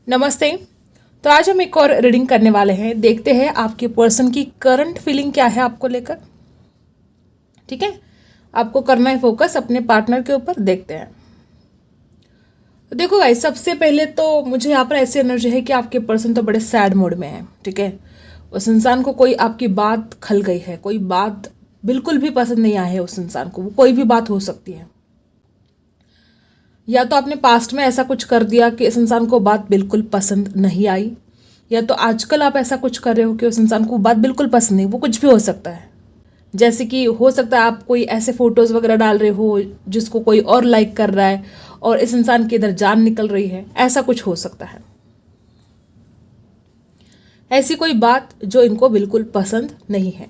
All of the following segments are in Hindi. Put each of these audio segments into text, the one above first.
नमस्ते। तो आज हम एक और रीडिंग करने वाले हैं। देखते हैं आपके पर्सन की करंट फीलिंग क्या है आपको लेकर। ठीक है, आपको करना है फोकस अपने पार्टनर के ऊपर। देखते हैं। तो देखो गाइस, सबसे पहले तो मुझे यहाँ पर ऐसी एनर्जी है कि आपके पर्सन तो बड़े सैड मूड में है। ठीक है, उस इंसान को कोई आपकी बात खल गई है, कोई बात बिल्कुल भी पसंद नहीं आई है उस इंसान को। वो कोई भी बात हो सकती है, या तो आपने पास्ट में ऐसा कुछ कर दिया कि इस इंसान को बात बिल्कुल पसंद नहीं आई, या तो आजकल आप ऐसा कुछ कर रहे हो कि उस इंसान को बात बिल्कुल पसंद नहीं। वो कुछ भी हो सकता है, जैसे कि हो सकता है आप कोई ऐसे फोटोज वगैरह डाल रहे हो जिसको कोई और लाइक कर रहा है और इस इंसान की इधर जान निकल रही है। ऐसा कुछ हो सकता है, ऐसी कोई बात जो इनको बिल्कुल पसंद नहीं है।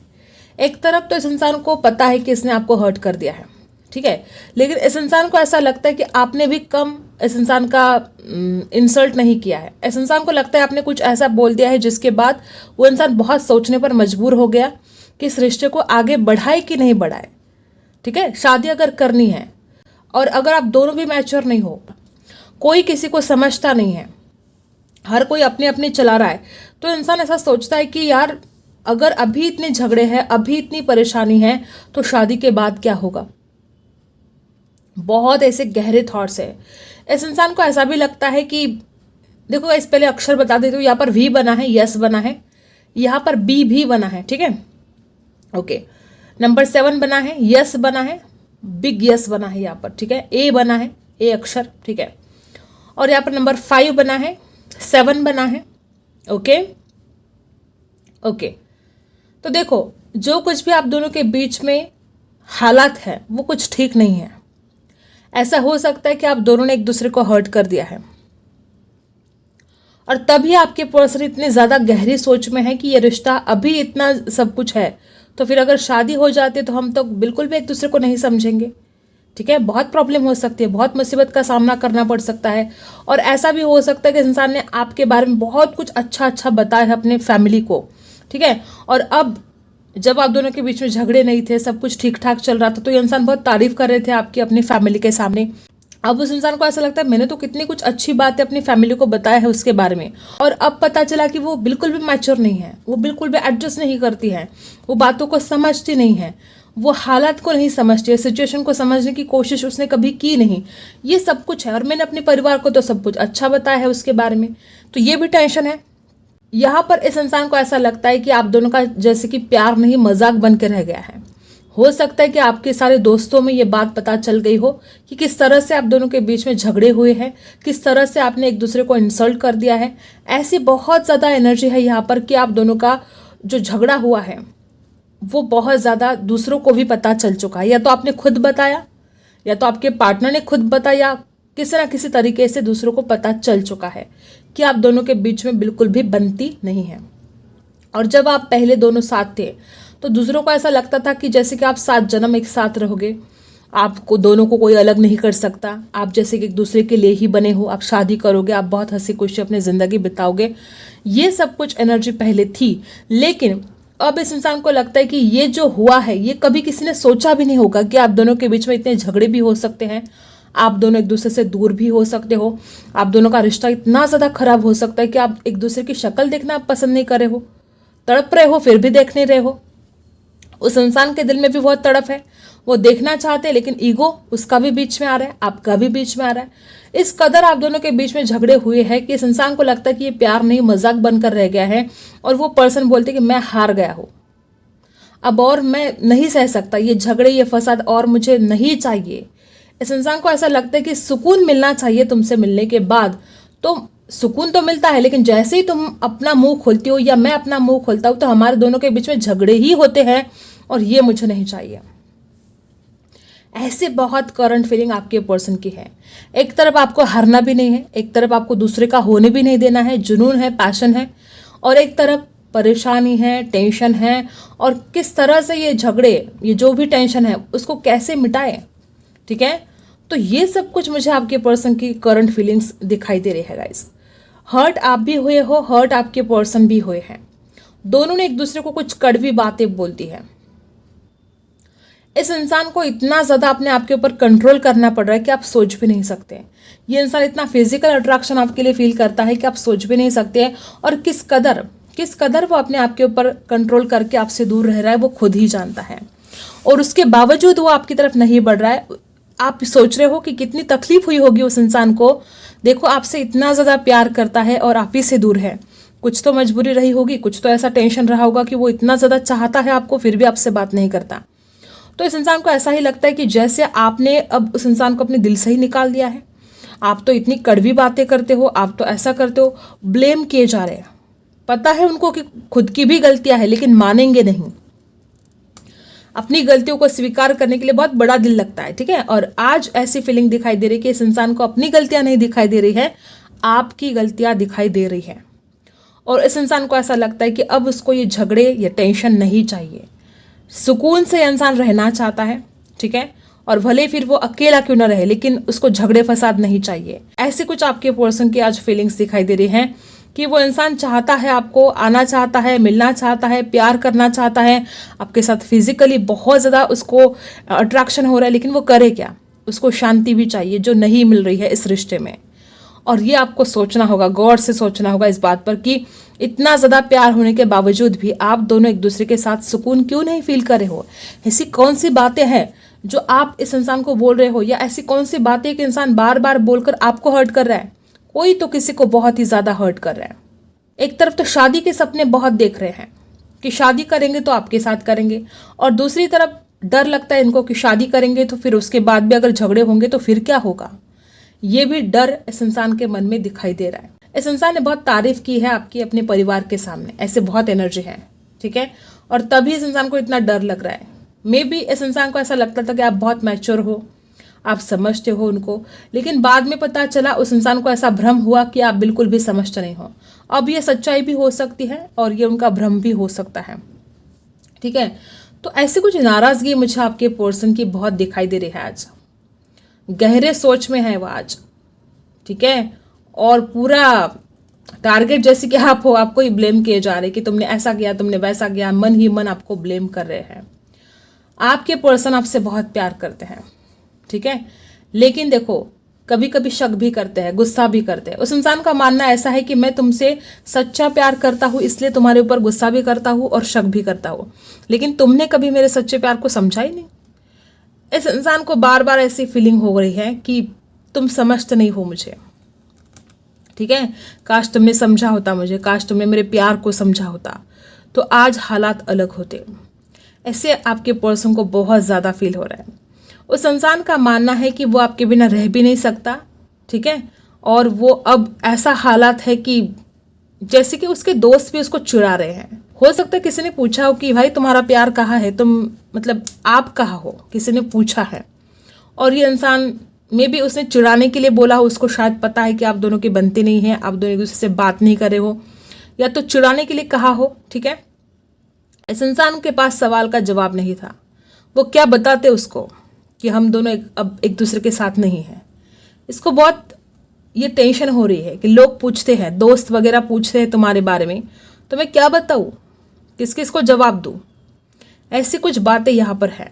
एक तरफ तो इस इंसान को पता है कि इसने आपको हर्ट कर दिया है, ठीक है, लेकिन इस इंसान को ऐसा लगता है कि आपने भी कम इस इंसान का इंसल्ट नहीं किया है। इस इंसान को लगता है आपने कुछ ऐसा बोल दिया है जिसके बाद वो इंसान बहुत सोचने पर मजबूर हो गया कि इस रिश्ते को आगे बढ़ाए कि नहीं बढ़ाए। ठीक है, शादी अगर करनी है और अगर आप दोनों भी मैच्योर नहीं हो, कोई किसी को समझता नहीं है, हर कोई अपने अपने चला रहा है, तो इंसान ऐसा सोचता है कि यार अगर अभी इतने झगड़े हैं, अभी इतनी परेशानी है, तो शादी के बाद क्या होगा। बहुत ऐसे गहरे थॉट्स है। इस इंसान को ऐसा भी लगता है कि देखो, इस पहले अक्षर बता देती हूँ। यहाँ पर वी बना है, यस बना है, यहाँ पर बी भी बना है। ठीक है, ओके। नंबर 7 बना है, यस बना है, बिग यस बना है यहाँ पर। ठीक है, ए बना है, ए अक्षर। ठीक है, और यहाँ पर नंबर 5 बना है, 7 बना है। Okay okay. तो देखो, जो कुछ भी आप दोनों के बीच में हालात है वो कुछ ठीक नहीं है। ऐसा हो सकता है कि आप दोनों ने एक दूसरे को हर्ट कर दिया है और तभी आपके पर्सन इतने ज्यादा गहरी सोच में है कि ये रिश्ता अभी इतना सब कुछ है, तो फिर अगर शादी हो जाती है तो हम तो बिल्कुल भी एक दूसरे को नहीं समझेंगे। ठीक है, बहुत प्रॉब्लम हो सकती है, बहुत मुसीबत का सामना करना पड़ सकता है। और ऐसा भी हो सकता है कि इंसान ने आपके बारे में बहुत कुछ अच्छा अच्छा बताया है अपने फैमिली को। ठीक है, और अब जब आप दोनों के बीच में झगड़े नहीं थे, सब कुछ ठीक ठाक चल रहा था, तो ये इंसान बहुत तारीफ कर रहे थे आपकी अपनी फैमिली के सामने। अब उस इंसान को ऐसा लगता है मैंने तो कितनी कुछ अच्छी बातें अपनी फैमिली को बताया है उसके बारे में, और अब पता चला कि वो बिल्कुल भी मैच्योर नहीं है, वो बिल्कुल भी एडजस्ट नहीं करती है, वो बातों को समझती नहीं है, वो हालात को नहीं समझती है, सिचुएशन को समझने की कोशिश उसने कभी की नहीं। ये सब कुछ है, और मैंने अपने परिवार को तो सब कुछ अच्छा बताया है उसके बारे में, तो ये भी टेंशन है। यहाँ पर इस इंसान को ऐसा लगता है कि आप दोनों का जैसे कि प्यार नहीं मजाक बन के रह गया है। हो सकता है कि आपके सारे दोस्तों में ये बात पता चल गई हो कि किस तरह से आप दोनों के बीच में झगड़े हुए हैं, किस तरह से आपने एक दूसरे को इंसल्ट कर दिया है। ऐसी बहुत ज़्यादा एनर्जी है यहाँ पर कि आप दोनों का जो झगड़ा हुआ है वो बहुत ज़्यादा दूसरों को भी पता चल चुका है। या तो आपने खुद बताया, या तो आपके पार्टनर ने खुद बताया, किसी ना किसी तरीके से दूसरों को पता चल चुका है कि आप दोनों के बीच में बिल्कुल भी बनती नहीं है। और जब आप पहले दोनों साथ थे तो दूसरों को ऐसा लगता था कि जैसे कि आप 7 जन्म एक साथ रहोगे, आपको दोनों को कोई अलग नहीं कर सकता, आप जैसे कि एक दूसरे के लिए ही बने हो, आप शादी करोगे, आप बहुत हंसी खुशी अपनी जिंदगी बिताओगे। ये सब कुछ एनर्जी पहले थी, लेकिन अब इस इंसान को लगता है कि ये जो हुआ है ये कभी किसी ने सोचा भी नहीं होगा कि आप दोनों के बीच में इतने झगड़े भी हो सकते हैं, आप दोनों एक दूसरे से दूर भी हो सकते हो, आप दोनों का रिश्ता इतना ज़्यादा खराब हो सकता है कि आप एक दूसरे की शक्ल देखना आप पसंद नहीं कर रहे हो, तड़प रहे हो फिर भी देख नहीं रहे हो। उस इंसान के दिल में भी बहुत तड़प है, वो देखना चाहते हैं, लेकिन ईगो उसका भी बीच में आ रहा है, आपका भी बीच में आ रहा है। इस कदर आप दोनों के बीच में झगड़े हुए हैं कि इस इंसान को लगता है कि ये प्यार नहीं मजाक बनकर रह गया है, और वो पर्सन बोलते कि मैं हार गया हूँ, अब और मैं नहीं सह सकता ये झगड़े, ये फसाद और मुझे नहीं चाहिए। इस इंसान को ऐसा लगता है कि सुकून मिलना चाहिए तुमसे मिलने के बाद। तो सुकून तो मिलता है, लेकिन जैसे ही तुम अपना मुंह खोलती हो या मैं अपना मुंह खोलता हूं तो हमारे दोनों के बीच में झगड़े ही होते हैं, और ये मुझे नहीं चाहिए। ऐसे बहुत करंट फीलिंग आपके पर्सन की है। एक तरफ आपको हारना भी नहीं है, एक तरफ आपको दूसरे का होने भी नहीं देना है, जुनून है, पैशन है, और एक तरफ परेशानी है, टेंशन है, और किस तरह से ये झगड़े, ये जो भी टेंशन है उसको कैसे मिटाए। ठीक है, तो ये सब कुछ मुझे आपके पर्सन की करंट फीलिंग्स दिखाई दे रही है गाइस। हर्ट आप भी हुए हो, हर्ट आपके पर्सन भी हुए हैं, दोनों ने एक दूसरे को कुछ कड़वी बातें बोल दी है। इस इंसान को इतना ज़्यादा अपने आप के ऊपर कंट्रोल करना पड़ रहा है कि आप सोच भी नहीं सकते। ये इंसान इतना फिजिकल अट्रैक्शन आपके लिए फील करता है कि आप सोच भी नहीं सकते। और किस कदर वो अपने आप के ऊपर कंट्रोल करके आपसे दूर रह रहा है वो खुद ही जानता है। और उसके बावजूद वो आपकी तरफ नहीं बढ़ रहा है। आप सोच रहे हो कि कितनी तकलीफ हुई होगी उस इंसान को। देखो, आपसे इतना ज़्यादा प्यार करता है और आप ही से दूर है। कुछ तो मजबूरी रही होगी, कुछ तो ऐसा टेंशन रहा होगा कि वो इतना ज़्यादा चाहता है आपको, फिर भी आपसे बात नहीं करता। तो इस इंसान को ऐसा ही लगता है कि जैसे आपने अब उस इंसान को अपने दिल से ही निकाल दिया है। आप तो इतनी कड़वी बातें करते हो, आप तो ऐसा करते हो, ब्लेम किए जा रहे हैं। पता है उनको कि खुद की भी गलतियां हैं, लेकिन मानेंगे नहीं। अपनी गलतियों को स्वीकार करने के लिए बहुत बड़ा दिल लगता है, ठीक है। और आज ऐसी फीलिंग दिखाई दे रही है कि इस इंसान को अपनी गलतियां नहीं दिखाई दे रही है, आपकी गलतियां दिखाई दे रही है। और इस इंसान को ऐसा लगता है कि अब उसको ये झगड़े या टेंशन नहीं चाहिए। सुकून से इंसान रहना चाहता है, ठीक है। और भले फिर वो अकेला क्यों ना रहे, लेकिन उसको झगड़े फसाद नहीं चाहिए। ऐसे कुछ आपके पर्सन की आज फीलिंग्स दिखाई दे रही हैं कि वो इंसान चाहता है आपको, आना चाहता है, मिलना चाहता है, प्यार करना चाहता है आपके साथ। फिजिकली बहुत ज़्यादा उसको अट्रैक्शन हो रहा है, लेकिन वो करे क्या? उसको शांति भी चाहिए जो नहीं मिल रही है इस रिश्ते में। और ये आपको सोचना होगा, गौर से सोचना होगा इस बात पर कि इतना ज़्यादा प्यार होने के बावजूद भी आप दोनों एक दूसरे के साथ सुकून क्यों नहीं फील कर रहे हो। ऐसी कौन सी बातें हैं जो आप इस इंसान को बोल रहे हो, या ऐसी कौन सी बातें कि इंसान बार बार बोलकर आपको हर्ट कर रहा है। कोई तो किसी को बहुत ही ज़्यादा हर्ट कर रहा है। एक तरफ तो शादी के सपने बहुत देख रहे हैं कि शादी करेंगे तो आपके साथ करेंगे, और दूसरी तरफ डर लगता है इनको कि शादी करेंगे तो फिर उसके बाद भी अगर झगड़े होंगे तो फिर क्या होगा। ये भी डर इस इंसान के मन में दिखाई दे रहा है। इस इंसान ने बहुत तारीफ की है आपकी अपने परिवार के सामने, ऐसे बहुत एनर्जी है, ठीक है। और तभी इस इंसान को इतना डर लग रहा है। मे बी इस इंसान को ऐसा लगता था कि आप बहुत मैच्योर हो, आप समझते हो उनको, लेकिन बाद में पता चला उस इंसान को ऐसा भ्रम हुआ कि आप बिल्कुल भी समझते नहीं हो। अब ये सच्चाई भी हो सकती है और ये उनका भ्रम भी हो सकता है, ठीक है। तो ऐसी कुछ नाराजगी मुझे आपके पर्सन की बहुत दिखाई दे रही है आज। गहरे सोच में है वो आज, ठीक है। और पूरा टारगेट जैसे कि आप हो, आपको ही ब्लेम किए जा रहे कि तुमने ऐसा किया, तुमने वैसा किया, मन ही मन आपको ब्लेम कर रहे हैं। आपके पर्सन आपसे बहुत प्यार करते हैं, ठीक है। लेकिन देखो, कभी कभी शक भी करते हैं, गुस्सा भी करते हैं। उस इंसान का मानना ऐसा है कि मैं तुमसे सच्चा प्यार करता हूँ, इसलिए तुम्हारे ऊपर गुस्सा भी करता हूँ और शक भी करता हूँ, लेकिन तुमने कभी मेरे सच्चे प्यार को समझा ही नहीं। इस इंसान को बार बार ऐसी फीलिंग हो रही है कि तुम समझते नहीं हो मुझे, ठीक है। काश तुमने समझा होता मुझे, काश तुमने मेरे प्यार को समझा होता तो आज हालात अलग होते। ऐसे आपके पर्सन को बहुत ज़्यादा फील हो रहा है। उस इंसान का मानना है कि वो आपके बिना रह भी नहीं सकता, ठीक है। और वो अब ऐसा हालात है कि जैसे कि उसके दोस्त भी उसको चुरा रहे हैं। हो सकता है किसी ने पूछा हो कि भाई तुम्हारा प्यार कहाँ है, तुम मतलब आप कहाँ हो, किसी ने पूछा है। और ये इंसान मे बी उसने चुराने के लिए बोला हो, उसको शायद पता है कि आप दोनों की बनती नहीं है, आप दोनों एक दूसरे से बात नहीं कर रहे हो, या तो चुराने के लिए कहा हो, ठीक है। इस इंसान के पास सवाल का जवाब नहीं था। वो क्या बताते उसको कि हम दोनों अब एक दूसरे के साथ नहीं हैं। इसको बहुत ये टेंशन हो रही है कि लोग पूछते हैं, दोस्त वगैरह पूछते हैं तुम्हारे बारे में, तो मैं क्या बताऊँ, किस किस को जवाब दूँ। ऐसी कुछ बातें यहाँ पर है।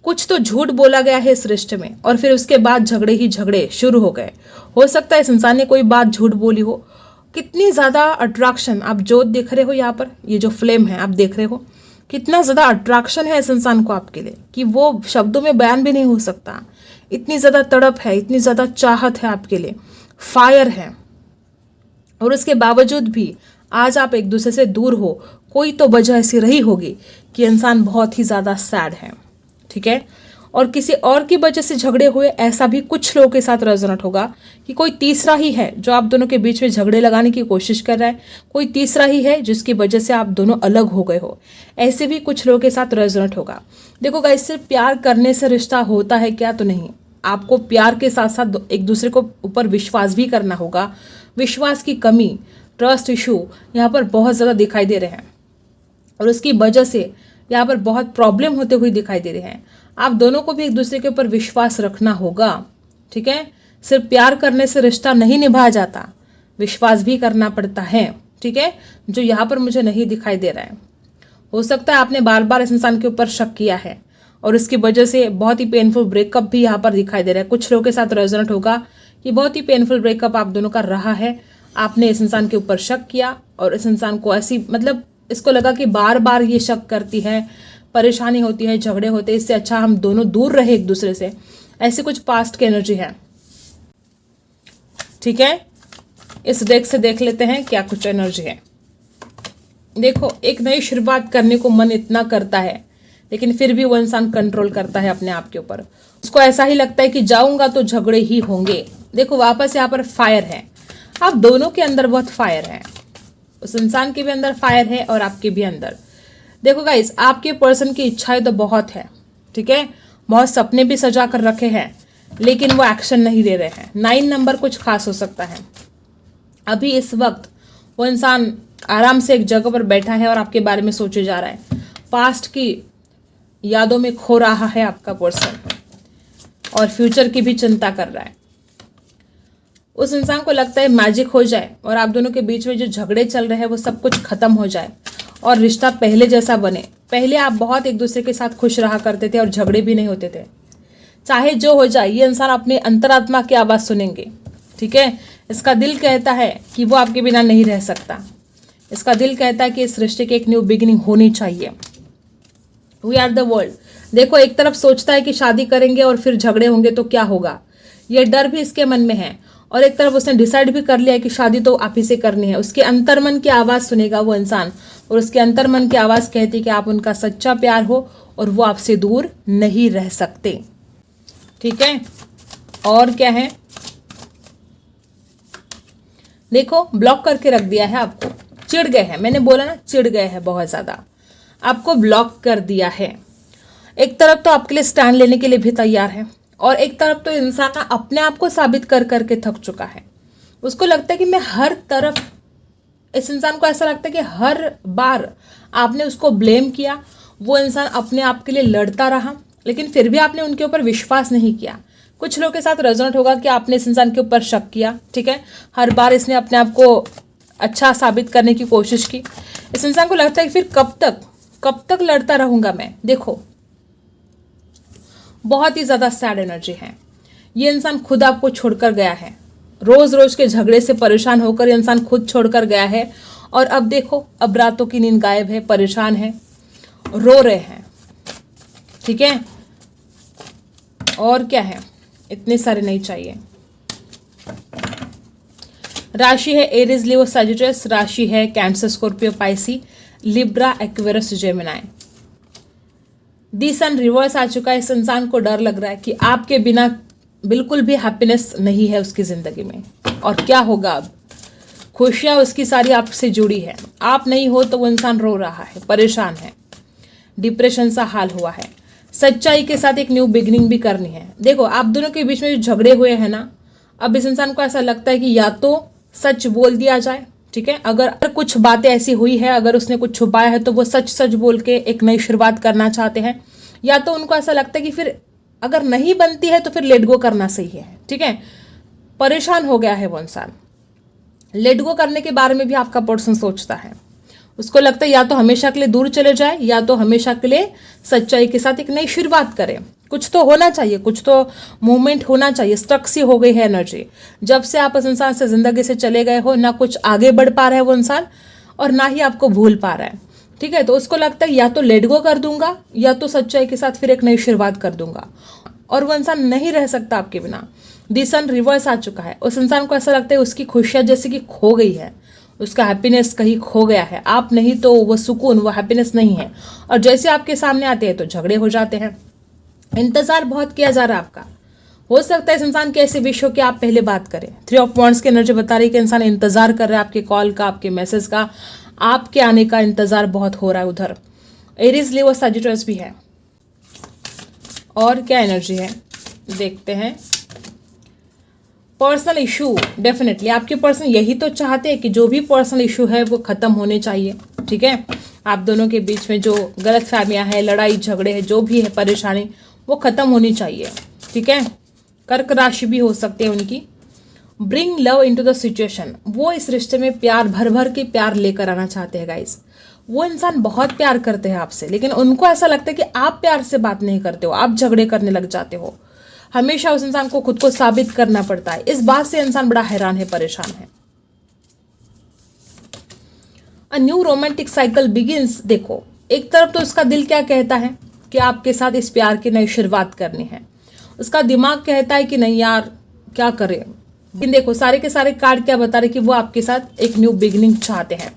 कुछ तो झूठ बोला गया है इस रिश्ते में और फिर उसके बाद झगड़े ही झगड़े शुरू हो गए। हो सकता है इस इंसान ने कोई बात झूठ बोली हो। कितनी ज़्यादा अट्रैक्शन आप जो देख रहे हो यहाँ पर, ये जो फ्लेम है आप देख रहे हो, कितना ज़्यादा अट्रैक्शन है इस इंसान को आपके लिए कि वो शब्दों में बयान भी नहीं हो सकता। इतनी ज़्यादा तड़प है, इतनी ज़्यादा चाहत है आपके लिए, फायर है। और उसके बावजूद भी आज आप एक दूसरे से दूर हो। कोई तो वजह ऐसी रही होगी कि इंसान बहुत ही ज़्यादा सैड है, ठीक है। और किसी और की वजह से झगड़े हुए, ऐसा भी कुछ लोगों के साथ रेजोनेट होगा कि कोई तीसरा ही है जो आप दोनों के बीच में झगड़े लगाने की कोशिश कर रहा है। कोई तीसरा ही है जिसकी वजह से आप दोनों अलग हो गए हो। ऐसे भी कुछ लोगों के साथ रेजोनेट होगा। देखो गाइस, सिर्फ प्यार करने से रिश्ता होता है क्या? तो नहीं। आपको प्यार के साथ साथ एक दूसरे को ऊपर विश्वास भी करना होगा। विश्वास की कमी, ट्रस्ट इशू यहाँ पर बहुत ज़्यादा दिखाई दे रहे हैं और उसकी वजह से यहाँ पर बहुत प्रॉब्लम होते हुए दिखाई दे रहे हैं। आप दोनों को भी एक दूसरे के ऊपर विश्वास रखना होगा, ठीक है। सिर्फ प्यार करने से रिश्ता नहीं निभाया जाता, विश्वास भी करना पड़ता है, ठीक है, जो यहाँ पर मुझे नहीं दिखाई दे रहा है। हो सकता है आपने बार बार इस इंसान के ऊपर शक किया है और इसकी वजह से बहुत ही पेनफुल ब्रेकअप भी यहाँ पर दिखाई दे रहा है। कुछ लोगों के साथ रेजोनेट होगा कि बहुत ही पेनफुल ब्रेकअप आप दोनों का रहा है। आपने इस इंसान के ऊपर शक किया और इस इंसान को ऐसी मतलब इसको लगा कि बार बार ये शक करती है, परेशानी होती है, झगड़े होते हैं, इससे अच्छा हम दोनों दूर रहे एक दूसरे से। ऐसी कुछ पास्ट की एनर्जी है। ठीक है, इस डेक से देख लेते हैं क्या कुछ एनर्जी है। देखो, एक नई शुरुआत करने को मन इतना करता है, लेकिन फिर भी वो इंसान कंट्रोल करता है अपने आप के ऊपर। उसको ऐसा ही लगता है कि जाऊंगा तो झगड़े ही होंगे। देखो, वापस यहाँ पर फायर है। आप दोनों के अंदर बहुत फायर है। उस इंसान के भी अंदर फायर है और आपके भी अंदर। देखो गाइस, आपके पर्सन की इच्छाएं तो बहुत है, ठीक है, बहुत सपने भी सजा कर रखे हैं, लेकिन वो एक्शन नहीं ले रहे हैं। 9 नंबर कुछ खास हो सकता है। अभी इस वक्त वो इंसान आराम से एक जगह पर बैठा है और आपके बारे में सोचे जा रहा है। पास्ट की यादों में खो रहा है आपका पर्सन और फ्यूचर की भी चिंता कर रहा है। उस इंसान को लगता है मैजिक हो जाए और आप दोनों के बीच में जो झगड़े चल रहे हैं वो सब कुछ खत्म हो जाए और रिश्ता पहले जैसा बने। पहले आप बहुत एक दूसरे के साथ खुश रहा करते थे और झगड़े भी नहीं होते थे। चाहे जो हो जाए, ये इंसान अपने अंतरात्मा की आवाज़ सुनेंगे। ठीक है, इसका दिल कहता है कि वो आपके बिना नहीं रह सकता। इसका दिल कहता है कि इस रिश्ते की एक न्यू बिगिनिंग होनी चाहिए। We are the world. देखो, एक तरफ सोचता है कि शादी करेंगे और फिर झगड़े होंगे तो क्या होगा, ये डर भी इसके मन में है, और एक तरफ उसने डिसाइड भी कर लिया है कि शादी तो आप ही से करनी है। उसके अंतर्मन की आवाज़ सुनेगा वो इंसान, और उसके अंतर्मन की आवाज़ कहती है कि आप उनका सच्चा प्यार हो और वो आपसे दूर नहीं रह सकते। ठीक है, और क्या है, देखो, ब्लॉक करके रख दिया है आपको। चिढ़ गए हैं, मैंने बोला ना, चिढ़ गए हैं बहुत ज़्यादा, आपको ब्लॉक कर दिया है। एक तरफ तो आपके लिए स्टैंड लेने के लिए भी तैयार है, और एक तरफ तो इंसान अपने आप को साबित कर करके थक चुका है। उसको लगता है कि मैं हर तरफ, इस इंसान को ऐसा लगता है कि हर बार आपने उसको ब्लेम किया, वो इंसान अपने आप के लिए लड़ता रहा, लेकिन फिर भी आपने उनके ऊपर विश्वास नहीं किया। कुछ लोगों के साथ रेजोनेट होगा कि आपने इस इंसान के ऊपर शक किया। ठीक है, हर बार इसने अपने आप को अच्छा साबित करने की कोशिश की। इस इंसान को लगता है कि फिर कब तक लड़ता रहूंगा मैं। देखो, बहुत ही ज्यादा सैड एनर्जी है। ये इंसान खुद आपको छोड़कर गया है। रोज रोज के झगड़े से परेशान होकर ये इंसान खुद छोड़कर गया है, और अब देखो, अब रातों की नींद गायब है, परेशान है, रो रहे हैं। ठीक है, और क्या है, इतने सारे नहीं चाहिए। राशि है एरीज, लियो, सजिटेरियस। राशि है Cancer, Scorpio, Pisces, Libra, Aquarius, Gemini. The sun reverse आ चुका है। इस इंसान को डर लग रहा है कि आपके बिना बिल्कुल भी हैप्पीनेस नहीं है उसकी जिंदगी में, और क्या होगा अब। खुशियां उसकी सारी आपसे जुड़ी है, आप नहीं हो तो वो इंसान रो रहा है, परेशान है, डिप्रेशन सा हाल हुआ है। सच्चाई के साथ एक न्यू बिगिनिंग भी करनी है। देखो, आप दोनों के बीच में जो झगड़े हुए हैं ना, अब इस इंसान को ऐसा लगता है कि या तो सच बोल दिया जाए। ठीक है, अगर कुछ बातें ऐसी हुई है, अगर उसने कुछ छुपाया है, तो वो सच बोल के एक नई शुरुआत करना चाहते हैं, या तो उनको ऐसा लगता है कि फिर अगर नहीं बनती है तो फिर लेट गो करना सही है। ठीक है, परेशान हो गया है वो इंसान। लेट गो करने के बारे में भी आपका पर्सन सोचता है। उसको लगता है या तो हमेशा के लिए दूर चले जाए, या तो हमेशा के लिए सच्चाई के साथ एक नई शुरुआत करें। कुछ तो होना चाहिए, कुछ तो मूवमेंट होना चाहिए। स्ट्रक सी हो गई है एनर्जी। जब से आप उस इंसान से जिंदगी से चले गए हो, ना कुछ आगे बढ़ पा रहा है वो इंसान, और ना ही आपको भूल पा रहा है। ठीक है, तो उसको लगता है या तो लेट गो कर दूंगा, या तो सच्चाई के साथ फिर एक नई शुरुआत कर दूंगा, और वो इंसान नहीं रह सकता आपके बिना। दी सन रिवर्स आ चुका है। उस इंसान को ऐसा लगता है उसकी खुशियां जैसे कि खो गई है, उसका हैप्पीनेस कहीं खो गया है। आप नहीं तो वो सुकून, वो हैप्पीनेस नहीं है, और जैसे आपके सामने आते हैं तो झगड़े हो जाते हैं। इंतजार बहुत किया जा रहा है आपका। हो सकता है इस इंसान के ऐसे विश हो कि आप पहले बात करें। 3 ऑफ वांड्स की एनर्जी बता रही है कि इंसान इंतजार कर रहा है आपके कॉल का, आपके मैसेज का, आपके आने का इंतजार बहुत हो रहा है उधर। एरीज, लियो, सजिटेरियस भी है। और क्या एनर्जी है देखते हैं। पर्सनल इशू, डेफिनेटली आपके पर्सन यही तो चाहते हैं कि जो भी पर्सनल इशू है वो खत्म होने चाहिए। ठीक है, आप दोनों के बीच में जो गलत फहमियाँ हैं, लड़ाई झगड़े हैं, जो भी है परेशानी, वो खत्म होनी चाहिए। ठीक है, कर्क राशि भी हो सकती है उनकी। Bring love into the situation, वो इस रिश्ते में प्यार भर भर के प्यार लेकर आना चाहते हैं गाइस। वो इंसान बहुत प्यार करते हैं आपसे, लेकिन उनको ऐसा लगता है कि आप प्यार से बात नहीं करते हो, आप झगड़े करने लग जाते हो। हमेशा उस इंसान को खुद को साबित करना पड़ता है। इस बात से इंसान बड़ा हैरान है, परेशान है। A new romantic cycle begins. देखो, एक तरफ तो उसका दिल क्या कहता है कि आपके साथ इस प्यार की नई शुरुआत करनी है, उसका दिमाग कहता है कि नहीं यार क्या करें। लेकिन देखो, सारे के सारे कार्ड क्या बता रहे कि वो आपके साथ एक न्यू बिगिनिंग चाहते हैं,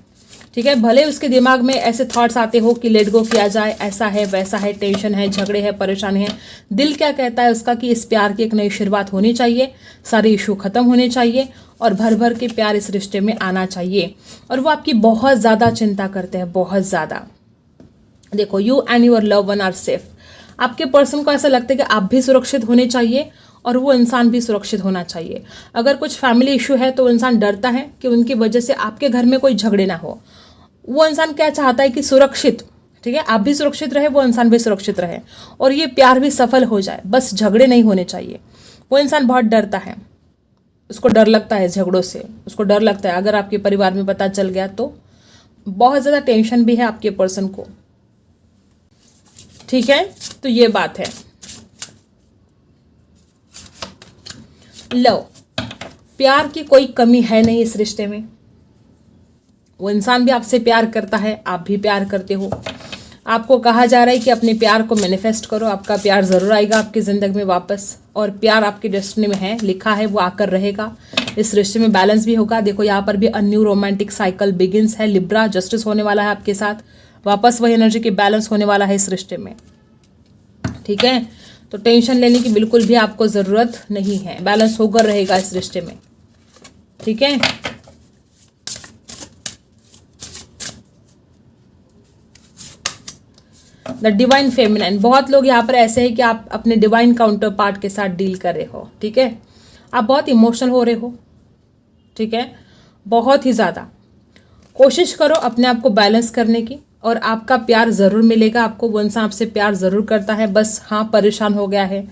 ठीक है। भले उसके दिमाग में ऐसे थॉट्स आते हो कि लेट गो किया जाए, ऐसा है वैसा है, टेंशन है, झगड़े है, परेशानी है, दिल क्या कहता है उसका कि इस प्यार की एक नई शुरुआत होनी चाहिए, सारे इशू खत्म होने चाहिए और भर भर के प्यार इस रिश्ते में आना चाहिए। और वो आपकी बहुत ज़्यादा चिंता करते हैं, बहुत ज़्यादा। देखो, you and your love one are safe. आपके पर्सन को ऐसा लगता है कि आप भी सुरक्षित होने चाहिए और वो इंसान भी सुरक्षित होना चाहिए। अगर कुछ फैमिली इशू है तो इंसान डरता है कि उनकी वजह से आपके घर में कोई झगड़े ना हो। वो इंसान क्या चाहता है कि सुरक्षित, ठीक है, आप भी सुरक्षित रहे, वो इंसान भी सुरक्षित रहे और ये प्यार भी सफल हो जाए, बस झगड़े नहीं होने चाहिए। वो इंसान बहुत डरता है, उसको डर लगता है झगड़ों से, उसको डर लगता है अगर आपके परिवार में पता चल गया तो। बहुत ज़्यादा टेंशन भी है आपके पर्सन को, ठीक है। तो ये बात है। लव, प्यार की कोई कमी है नहीं इस रिश्ते में। वो इंसान भी आपसे प्यार करता है, आप भी प्यार करते हो। आपको कहा जा रहा है कि अपने प्यार को मैनिफेस्ट करो, आपका प्यार ज़रूर आएगा आपकी ज़िंदगी में वापस। और प्यार आपकी डेस्टिनी में है, लिखा है, वो आकर रहेगा। इस रिश्ते में बैलेंस भी होगा। देखो, यहाँ पर भी a new romantic cycle begins है। लिब्रा, जस्टिस होने वाला है आपके साथ, वापस वही एनर्जी की बैलेंस होने वाला है इस रिश्ते में, ठीक है। तो टेंशन लेने की बिल्कुल भी आपको ज़रूरत नहीं है, बैलेंस होकर रहेगा इस रिश्ते में, ठीक है। The divine feminine. बहुत लोग यहाँ पर ऐसे हैं कि आप अपने डिवाइन काउंटर पार्ट के साथ डील कर रहे हो, ठीक है। आप बहुत इमोशनल हो रहे हो, ठीक है, बहुत ही ज़्यादा। कोशिश करो अपने आप को बैलेंस करने की और आपका प्यार ज़रूर मिलेगा आपको। वो इंसान आपसे प्यार ज़रूर करता है, बस हाँ परेशान हो गया है।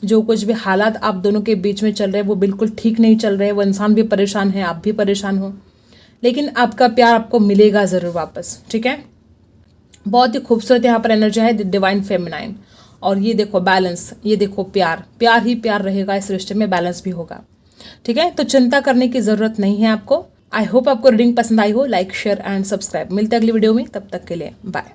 जो कुछ भी हालात आप दोनों के बीच में चल रहे हैं वो बिल्कुल ठीक नहीं चल रहे हैं। वो इंसान भी परेशान है, आप भी परेशान हो, लेकिन आपका प्यार आपको मिलेगा ज़रूर वापस, ठीक है। बहुत ही खूबसूरत यहाँ पर एनर्जी है डिवाइन फेमिनाइन। और ये देखो बैलेंस, ये देखो प्यार, प्यार ही प्यार रहेगा इस रिश्ते में, बैलेंस भी होगा, ठीक है। तो चिंता करने की ज़रूरत नहीं है आपको। आई होप आपको रीडिंग पसंद आई हो। Like, share and subscribe. मिलते हैं अगली वीडियो में, तब तक के लिए बाय।